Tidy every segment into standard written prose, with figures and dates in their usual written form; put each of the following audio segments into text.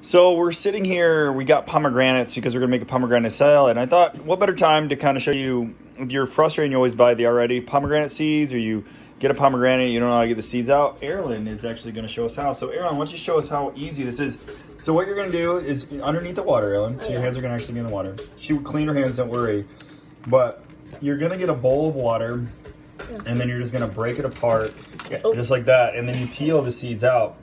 So we're sitting here, we got pomegranates because we're going to make a pomegranate salad. And I thought, what better time to kind of show you, if you're frustrated and you always buy the already pomegranate seeds, or you get a pomegranate, you don't know how to get the seeds out. Erin is actually going to show us how. So Erin, why don't you show us how easy this is. So what you're going to do is underneath the water, Erin, so your hands are going to actually be in the water. She will clean her hands, don't worry. But you're going to get a bowl of water, and then you're just going to break it apart, just like that. And then you peel the seeds out.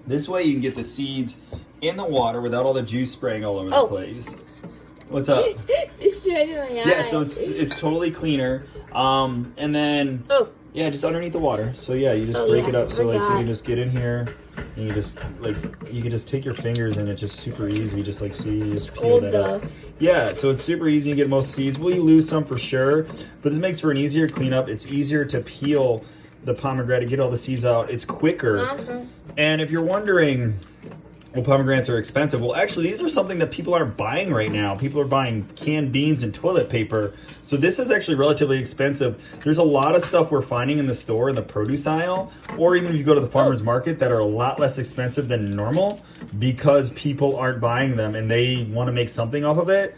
This way you can get the seeds in the water without all the juice spraying all over the place. What's up? Just right in my eye. Yeah, so it's totally cleaner. And then yeah, just underneath the water. So yeah, you just break it up. So like you can just get in here and you just you can just take your fingers and it's just super easy. Just like see, you just peel that up. Yeah, so it's super easy to get most seeds. Will you lose some for sure? But this makes for an easier cleanup. It's easier to peel the pomegranate, get all the seeds out. It's quicker. And if you're wondering, well, pomegranates are expensive. Well, actually, these are something that people aren't buying right now. People are buying canned beans and toilet paper. So this is actually relatively expensive. There's a lot of stuff we're finding in the store, in the produce aisle, or even if you go to the farmer's market, that are a lot less expensive than normal because people aren't buying them and they want to make something off of it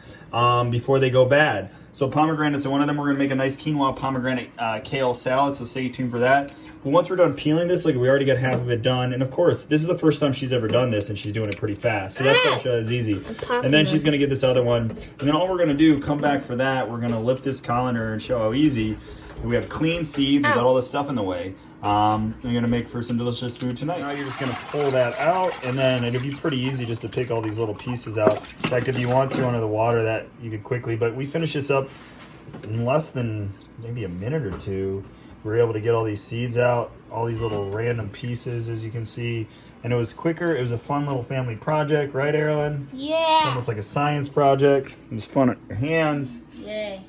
before they go bad. So pomegranates are one of them. We're going to make a nice quinoa pomegranate kale salad, so stay tuned for that. But once we're done peeling this, like we already got half of it done. And of course, this is the first time she's ever done this, and she's doing it pretty fast. So that's actually is easy. And then she's going to get this other one. And then all we're going to do, come back for that, we're going to lip this colander and show how easy. We have clean seeds without all this stuff in the way. We're going to make for some delicious food tonight. Now you're just going to pull that out, and then it'll be pretty easy just to take all these little pieces out. In fact, if you want to under the water, that you could quickly, but we finish this up in less than maybe a minute or two. We're able to get all these seeds out, all these little random pieces, as you can see. And it was quicker. It was a fun little family project, right, Erin? Yeah. It's almost like a science project. It was fun at your hands. Yay.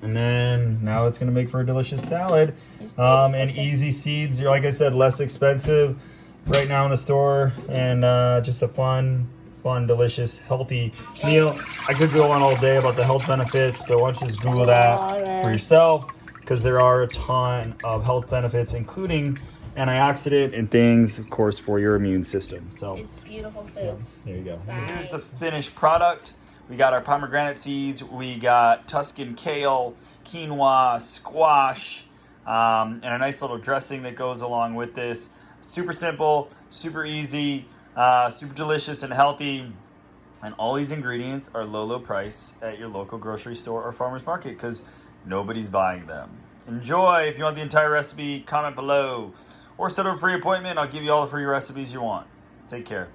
And then now it's going to make for a delicious salad. And easy seeds, like I said, less expensive right now in the store. And just a fun, delicious, healthy meal. I could go on all day about the health benefits, but why don't you just Google that for yourself, because there are a ton of health benefits, including antioxidant and things, of course, for your immune system. So it's beautiful food. Yeah, there you go. Bye. Here's the finished product. We got our pomegranate seeds, we got Tuscan kale, quinoa, squash, and a nice little dressing that goes along with this. Super simple, super easy, super delicious and healthy. And all these ingredients are low price at your local grocery store or farmer's market because nobody's buying them. Enjoy. If you want the entire recipe, comment below or set up a free appointment. I'll give you all the free recipes you want. Take care.